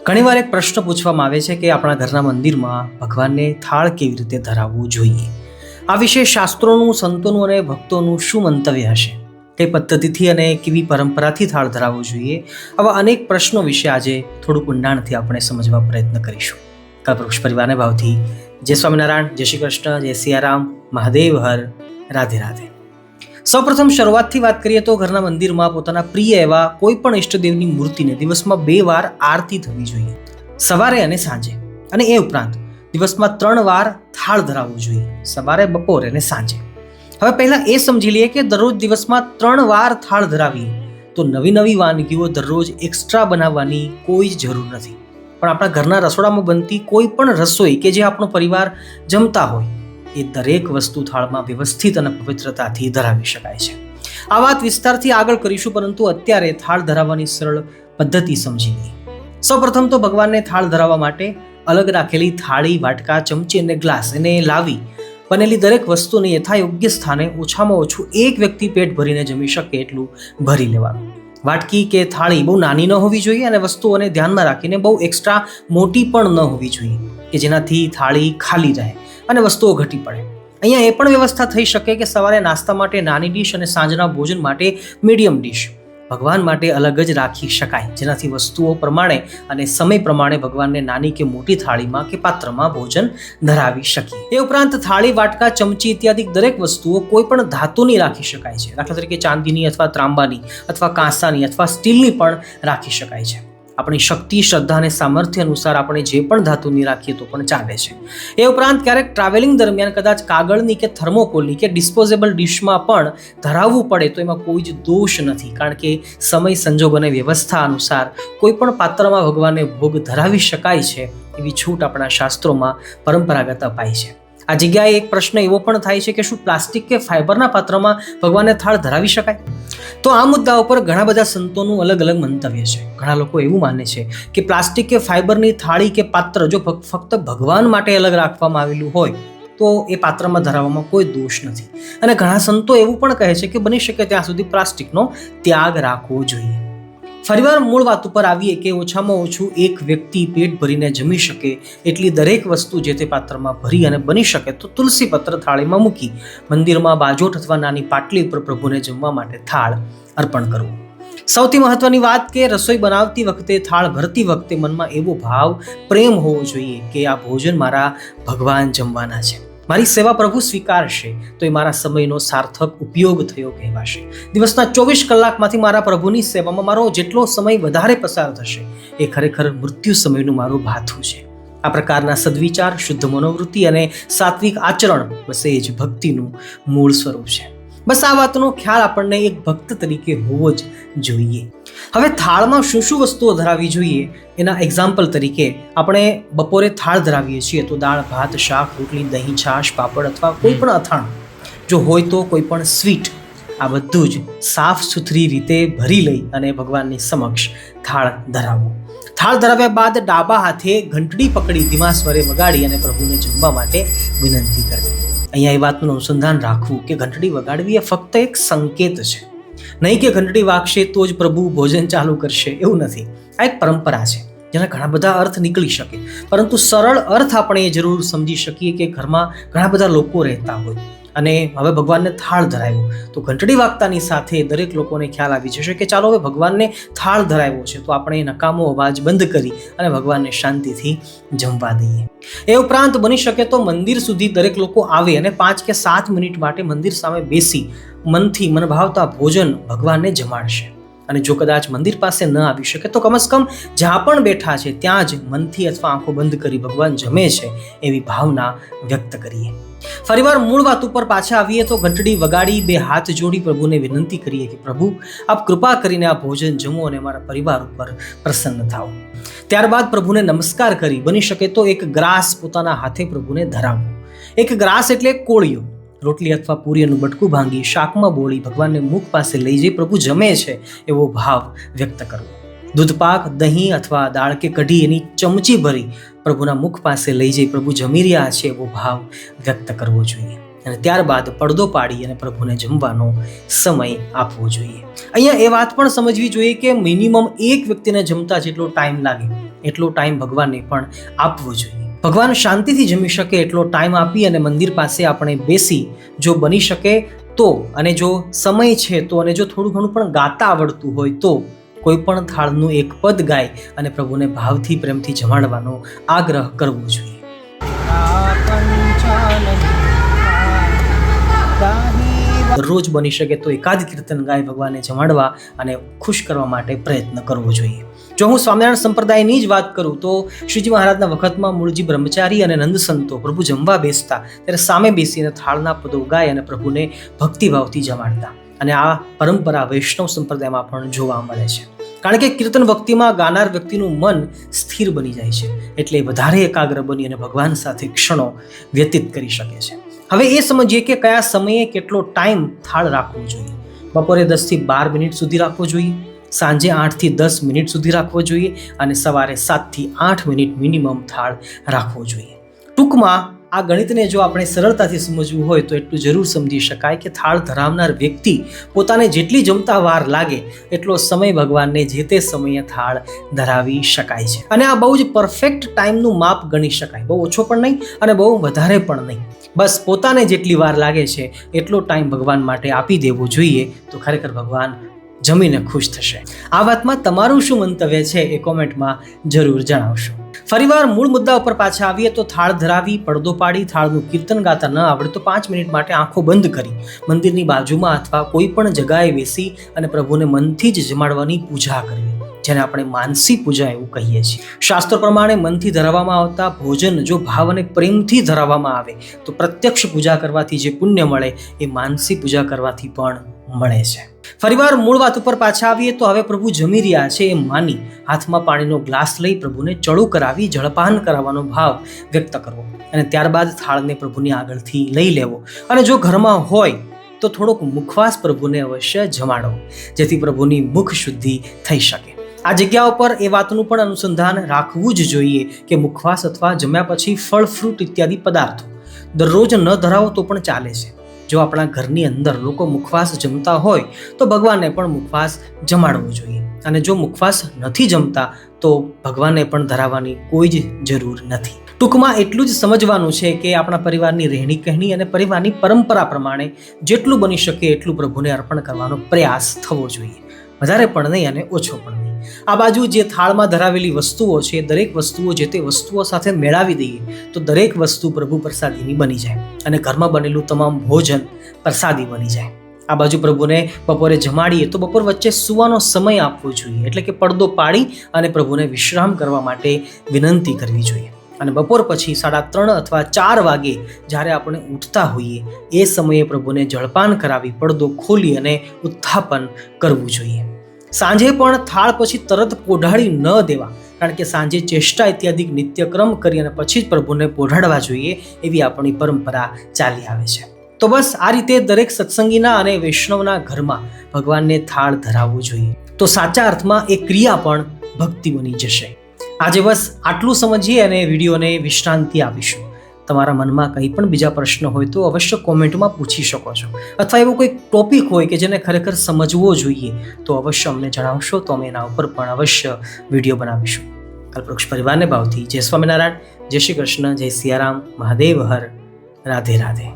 ઘણીવાર એક પ્રશ્ન પૂછવામાં આવે છે કે આપણા ઘરના મંદિરમાં ભગવાનને થાળ કેવી રીતે ધરાવવું જોઈએ. આ વિશે શાસ્ત્રોનું, સંતોનું અને ભક્તોનું શું મંતવ્ય હશે? કઈ પદ્ધતિથી અને કેવી પરંપરાથી થાળ ધરાવવો જોઈએ? આવા અનેક પ્રશ્નો વિશે આજે થોડુંક ઊંડાણથી આપણે સમજવા પ્રયત્ન કરીશું. કલ્પવૃક્ષ પરિવારને ભાવથી જય સ્વામિનારાયણ, જય શ્રી કૃષ્ણ, જય સિયારામ, મહાદેવ હર, રાધે રાધે. સૌપ્રથમ શરૂઆતથી વાત કરીએ તો ઘરના મંદિરમાં પોતાના પ્રિય એવા કોઈ પણ ઈષ્ટદેવની મૂર્તિને દિવસમાં 2 વાર આરતી થવી જોઈએ, સવારે અને સાંજે. અને એ ઉપરાંત દિવસમાં 3 વાર થાળ ધરાવવો જોઈએ, સવારે, બપોરે અને સાંજે. હવે પહેલા એ સમજી લઈએ કે દરરોજ દિવસમાં 3 વાર થાળ ધરાવીએ તો નવી વાનગીઓ દરરોજ એક્સ્ટ્રા બનાવવાની કોઈ જ જરૂર નથી. પણ આપણા ઘરના રસોડામાં બનતી કોઈ પણ રસોઈ કે જે આપણો પરિવાર જમતા હોય એ દરેક વસ્તુ થાળમાં વ્યવસ્થિત અને પવિત્રતાથી ધરાવી શકાય છે. આ વાત વિસ્તારથી આગળ કરીશું, પરંતુ અત્યારે થાળ ધરાવવાની સરળ પદ્ધતિ સમજી લઈએ. સૌપ્રથમ તો ભગવાનને થાળ ધરાવવા માટે અલગ રાખેલી થાળી, વાટકા, ચમચી અને ગ્લાસ એને લાવી બનેલી દરેક વસ્તુને યથાયોગ્ય સ્થાને ઓછામાં ઓછું એક વ્યક્તિ પેટ ભરીને જમી શકે એટલું ભરી લેવાનું. વાટકી કે થાળી બહુ નાની ન હોવી જોઈએ અને વસ્તુઓને ધ્યાનમાં રાખીને બહુ એક્સ્ટ્રા મોટી પણ ન હોવી જોઈએ કે જેનાથી થાળી ખાલી રહે અને વસ્તુઓ ઘટી પડે. અહીંયા એ પણ વ્યવસ્થા થઈ શકે કે સવારે નાસ્તા માટે નાની ડીશ અને સાંજના ભોજન માટે મીડિયમ ડીશ ભગવાન માટે અલગ જ રાખી શકાય, જેનાથી વસ્તુઓ પ્રમાણે અને સમય પ્રમાણે ભગવાનને નાની કે મોટી થાળીમાં કે પાત્રમાં ભોજન ધરાવી શકીએ. એ ઉપરાંત થાળી, વાટકા, ચમચી ઇત્યાદિ દરેક વસ્તુઓ કોઈ પણ ધાતુની રાખી શકાય છે. દાખલા તરીકે ચાંદીની અથવા ત્રાંબાની અથવા કાંસાની અથવા સ્ટીલની પણ રાખી શકાય છે. આપણી શક્તિ, શ્રદ્ધા અને સામર્થ્ય અનુસાર આપણે જે પણ ધાતુની રાખીએ તો પણ ચાલે છે. એ ઉપરાંત ક્યારેક ટ્રાવેલિંગ દરમિયાન કદાચ કાગળની કે થર્મોકોલની કે ડિસ્પોઝેબલ ડીશમાં પણ ધરાવવું પડે તો એમાં કોઈ જ દોષ નથી, કારણ કે સમય, સંજોગ અને વ્યવસ્થા અનુસાર કોઈ પણ પાત્રમાં ભગવાનને ભોગ ધરાવી શકાય છે એવી છૂટ આપણા શાસ્ત્રોમાં પરંપરાગત અપાય છે. આ જગ્યાએ એક પ્રશ્ન એવો પણ થાય છે કે શું પ્લાસ્ટિક કે ફાઇબરના પાત્રમાં ભગવાનને થાળ ધરાવી શકાય? તો આ મુદ્દા ઉપર ઘણા બધા સંતોનું અલગ અલગ મંતવ્ય છે. ઘણા લોકો એવું માને છે કે પ્લાસ્ટિક કે ફાઇબરની થાળી કે પાત્ર જો ફક્ત ભગવાન માટે અલગ રાખવામાં આવેલું હોય તો એ પાત્રમાં ધરાવવામાં કોઈ દોષ નથી. અને ઘણા સંતો એવું પણ કહે છે કે બની શકે ત્યાં સુધી પ્લાસ્ટિકનો ત્યાગ રાખવો જોઈએ. ફરીવાર મૂળ વાત ઉપર આવીએ કે ઓછામાં ઓછું એક વ્યક્તિ પેટ ભરીને જમી શકે એટલી દરેક વસ્તુ જે તે પાત્રમાં ભરી અને બની શકે તો તુલસી પત્ર થાળીમાં મૂકી મંદિરમાં બાજોટ અથવા નાની પાટલી ઉપર પ્રભુને જમવા માટે થાળ અર્પણ કરવું. સૌથી મહત્વની વાત કે રસોઈ બનાવતી વખતે, થાળ ભરતી વખતે મનમાં એવો ભાવ, પ્રેમ હોવો જોઈએ કે આ ભોજન મારા ભગવાન જમવાના છે, મારી સેવા પ્રભુ સ્વીકારશે તો એ મારા સમયનો સાર્થક ઉપયોગ થયો કહેવાશે. દિવસના 24 કલાકમાંથી મારા પ્રભુની સેવામાં મારો જેટલો સમય વધારે પસાર થશે એ ખરેખર મૃત્યુ સમયનું મારું ભાથું છે. આ પ્રકારના સદવિચાર, શુદ્ધ મનોવૃત્તિ અને સાત્વિક આચરણ બસ એ જ ભક્તિનું મૂળ સ્વરૂપ છે. બસ આ વાતનો ખ્યાલ આપણને એક ભક્ત તરીકે હોવો જ જોઈએ. હવે થાળમાં શું વસ્તુઓ ધરાવવી જોઈએ એના એક્ઝામ્પલ તરીકે આપણે બપોરે થાળ ધરાવીએ છીએ તો દાળ, ભાત, શાક, રોટલી, દહીં, છાશ, પાપડ અથવા કોઈ પણ અથાણું, જો હોય તો કોઈ પણ સ્વીટ, આ બધું જ સાફ સુથરી રીતે ભરી લઈ અને ભગવાનની સમક્ષ થાળ ધરાવવું. થાળ ધરાવ્યા બાદ ડાબા હાથે ઘંટડી પકડી ધીમા સ્વરે વગાડી અને પ્રભુને જમવા માટે વિનંતી કરવી. અહીંયા એ વાતનું અનુસંધાન રાખવું કે ઘંટડી વગાડવી એ ફક્ત એક સંકેત છે, નહીં કે ઘંટડી વાગશે તો જ પ્રભુ ભોજન ચાલુ કરશે, એવું નથી. આ એક પરંપરા છે જેના ઘણા બધા અર્થ નીકળી શકે, પરંતુ સરળ અર્થ આપણે એ જરૂર સમજી શકીએ કે ઘરમાં ઘણા બધા લોકો રહેતા હોય અને હવે ભગવાનને થાળ ધરાવ્યો તો ઘંટડી વાગતાની સાથે દરેક લોકોને ખ્યાલ આવી જશે કે ચાલો હવે ભગવાનને થાળ ધરાવ્યો છે તો આપણે નકામો અવાજ બંધ કરી અને ભગવાનને શાંતિથી જમવા દઈએ. એ ઉપરાંત બની શકે તો મંદિર સુધી દરેક લોકો આવે અને 5 કે 7 મિનિટ માટે મંદિર સામે બેસી મનથી મનભાવતા ભોજન ભગવાનને જમાડશે. અને જો કદાચ મંદિર પાસે ન આવી શકે તો કમસે કમ જ્યાં પણ બેઠા છે ત્યાં જ મનથી અથવા આંખો બંધ કરી ભગવાન જમે છે એવી ભાવના વ્યક્ત કરીએ. ફરીવાર મૂળ વાત ઉપર પાછા આવીએ તો ઘંટડી વગાડી 2 હાથ જોડી પ્રભુને વિનંતી કરીએ કે પ્રભુ આપ કૃપા કરીને આ ભોજન જમો અને મારા પરિવાર ઉપર પ્રસન્ન થાઓ. ત્યારબાદ પ્રભુને નમસ્કાર કરી બની શકે તો એક ગ્રાસ પોતાના હાથે પ્રભુને ધરાવવો. એક ગ્રાસ એટલે કોળિયો, રોટલી અથવા પૂરીનું બટકું ભાંગી શાકમાં બોળી ભગવાનને મુખ પાસે લઈ જઈ પ્રભુ જમે છે એવો ભાવ વ્યક્ત કરવો. દૂધપાક, દહીં અથવા દાળ કે કઢી એની ચમચી ભરી પ્રભુના મુખ પાસે લઈ જઈ પ્રભુ જમી રહ્યા છે એવો ભાવ વ્યક્ત કરવો જોઈએ. અને ત્યારબાદ પડદો પાડી અને પ્રભુને જમવાનો સમય આપવો જોઈએ. અહીંયા એ વાત પણ સમજવી જોઈએ કે મિનિમમ એક વ્યક્તિને જમતા જેટલો ટાઈમ લાગે એટલો ટાઈમ ભગવાનને પણ આપવો જોઈએ. ભગવાન શાંતિથી જમી શકે એટલો ટાઈમ આપી અને મંદિર પાસે આપણે બેસી જો બની શકે તો, અને જો સમય છે તો, અને જો થોડું ઘણું પણ ગાતા આવડતું હોય તો કોઈ પણ થાળનું એક પદ ગાય અને પ્રભુને ભાવથી પ્રેમથી જમાડવાનો આગ્રહ કરવો જોઈએ. દરરોજ બની શકે તો એકાદ કીર્તન ગાય ભગવાનને જમાડવા અને ખુશ કરવા માટે પ્રયત્ન કરવો જોઈએ. જો હું સ્વામિનારાયણ સંપ્રદાયની જ વાત કરું તો શ્રીજી મહારાજના વખતમાં મૂળજી બ્રહ્મચારી અને નંદ સંતો પ્રભુ જમવા બેસતા ત્યારે સામે બેસીને થાળના પદો ગાય અને પ્રભુને ભક્તિભાવથી જમાડતા. અને આ પરંપરા વૈષ્ણવ સંપ્રદાયમાં પણ જોવા મળે છે. કારણ કે કીર્તન ભક્તિમાં ગાનાર વ્યક્તિનું મન સ્થિર બની જાય છે, એટલે વધારે એકાગ્ર બની અને ભગવાન સાથે ક્ષણો વ્યતીત કરી શકે છે. હવે એ સમજીએ કે કયા સમયે કેટલો ટાઈમ થાળ રાખવો જોઈએ. બપોરે 10 થી 12 મિનિટ સુધી રાખવો જોઈએ, સાંજે 8 થી 10 મિનિટ સુધી રાખવો જોઈએ અને સવારે 7 થી 8 મિનિટ મિનિમમ થાળ રાખવો જોઈએ. ટૂંકમાં આ ગણિતને જો આપણે સરળતાથી સમજવું હોય તો એટલું જરૂર સમજી શકાય કે થાળ ધરાવનાર વ્યક્તિ પોતાને જેટલી જમતા વાર લાગે એટલો સમય ભગવાનને જે તે સમયે થાળ ધરાવી શકાય છે. અને આ બહુ જ પરફેક્ટ ટાઈમનું માપ ગણી શકાય. બહુ ઓછો પણ નહીં અને બહુ વધારે પણ નહીં. બસ પોતાને જેટલી વાર લાગે છે એટલો ટાઈમ ભગવાન માટે આપી દેવો જોઈએ, તો ખરેખર ભગવાન જમીને ખુશ થશે. આ વાતમાં તમારું શું મંતવ્ય છે એ કોમેન્ટમાં જરૂર જણાવશો. ફરીવાર મૂળ મુદ્દા ઉપર પાછા આવીએ તો થાળ ધરાવી, પડદો પાડી, થાળનું કીર્તન ગાતા ન આવડે તો 5 મિનિટ માટે આંખો બંધ કરી મંદિરની બાજુમાં અથવા કોઈ પણ જગાએ બેસી અને પ્રભુને મનથી જ જમાડવાની પૂજા કરવી, જેને આપણે માનસી પૂજા એવું કહીએ છીએ. શાસ્ત્રો પ્રમાણે મનથી ધરાવવામાં આવતા ભોજન જો ભાવ અને પ્રેમથી ધરાવવામાં આવે તો પ્રત્યક્ષ પૂજા કરવાથી જે પુણ્ય મળે એ માનસી પૂજા કરવાથી પણ મળે છે. ફરીવાર મૂળ વાત ઉપર પાછા આવીએ તો હવે પ્રભુ જમી રહ્યા છે એ માની હાથમાં પાણીનો ગ્લાસ લઈ પ્રભુને ચડું કરાવી જળપાન કરાવવાનો ભાવ વ્યક્ત કરવો અને ત્યારબાદ થાળને પ્રભુની આગળથી લઈ લેવો. અને જો ઘરમાં હોય તો થોડોક મુખવાસ પ્રભુને અવશ્ય જમાડો, જેથી પ્રભુની મુખ શુદ્ધિ થઈ શકે. આ જગ્યા ઉપર એ વાતનું પણ અનુસંધાન રાખવું જ જોઈએ કે મુખવાસ અથવા જમ્યા પછી ફળ, ફ્રૂટ ઇત્યાદિ પદાર્થો દરરોજ ન ધરાવો તો પણ ચાલે છે. જો આપણા ઘરની અંદર લોકો મુખવાસ જમતા હોય તો ભગવાનને પણ મુખવાસ જમાડવો જોઈએ. અને જો મુખવાસ નથી જમતા તો ભગવાનને પણ ધરાવવાની કોઈ જ જરૂર નથી. ટૂંકમાં એટલું જ સમજવાનું છે કે આપણા પરિવારની રહેણી કહેણી અને પરિવારની પરંપરા પ્રમાણે જેટલું બની શકે એટલું પ્રભુને અર્પણ કરવાનો પ્રયાસ થવો જોઈએ. વધારે પણ નહીં અને ઓછો પણ નહીં. આ બાજુ જે થાળમાં ધરાવેલી વસ્તુઓ છે દરેક વસ્તુઓ જે તે વસ્તુઓ સાથે મેળાવી દઈએ તો દરેક વસ્તુ પ્રભુ પ્રસાદીની બની જાય અને ઘરમાં બનેલું તમામ ભોજન પ્રસાદી બની જાય. આ બાજુ પ્રભુને બપોરે જમાડીએ તો બપોર વચ્ચે સૂવાનો સમય આપવો જોઈએ, એટલે કે પડદો પાડી અને પ્રભુને વિશ્રામ કરવા માટે વિનંતી કરવી જોઈએ. અને બપોર પછી 3:30 અથવા 4 વાગે જ્યારે આપણે ઉઠતા હોઈએ એ સમયે પ્રભુને જળપાન કરાવી પડદો ખોલી અને ઉત્થાપન કરવું જોઈએ. સાંજે પણ થાળ પછી તરત પોઢાડી ન દેવા, કારણ કે સાંજે ચેષ્ટા ઇત્યાદિ નિત્યક્રમ કરી અને પછી જ પ્રભુને પોઢાડવા જોઈએ એવી આપણી પરંપરા ચાલી આવે છે. તો બસ આ રીતે દરેક સત્સંગીના અને વૈષ્ણવના ઘરમાં ભગવાનને થાળ ધરાવવો જોઈએ, તો સાચા અર્થમાં એ ક્રિયા પણ ભક્તિ બની જશે. આજે બસ આટલું સમજીએ અને વિડીયોને વિશ્રાંતિ આપીશું. તમારા મનમાં કંઈ પણ બીજા પ્રશ્ન હોય તો અવશ્ય કોમેન્ટમાં પૂછી શકો છો, અથવા એવો કોઈ ટોપિક હોય કે જેને ખરેખર સમજવો જોઈએ તો અવશ્ય અમને જણાવશો, તો અમે એના ઉપર પણ અવશ્ય વિડીયો બનાવીશું. કલ્પવૃક્ષ પરિવારને ભાવથી જય સ્વામિનારાયણ, જય શ્રી કૃષ્ણ, જય સિયારામ, મહાદેવ હર, રાધે રાધે.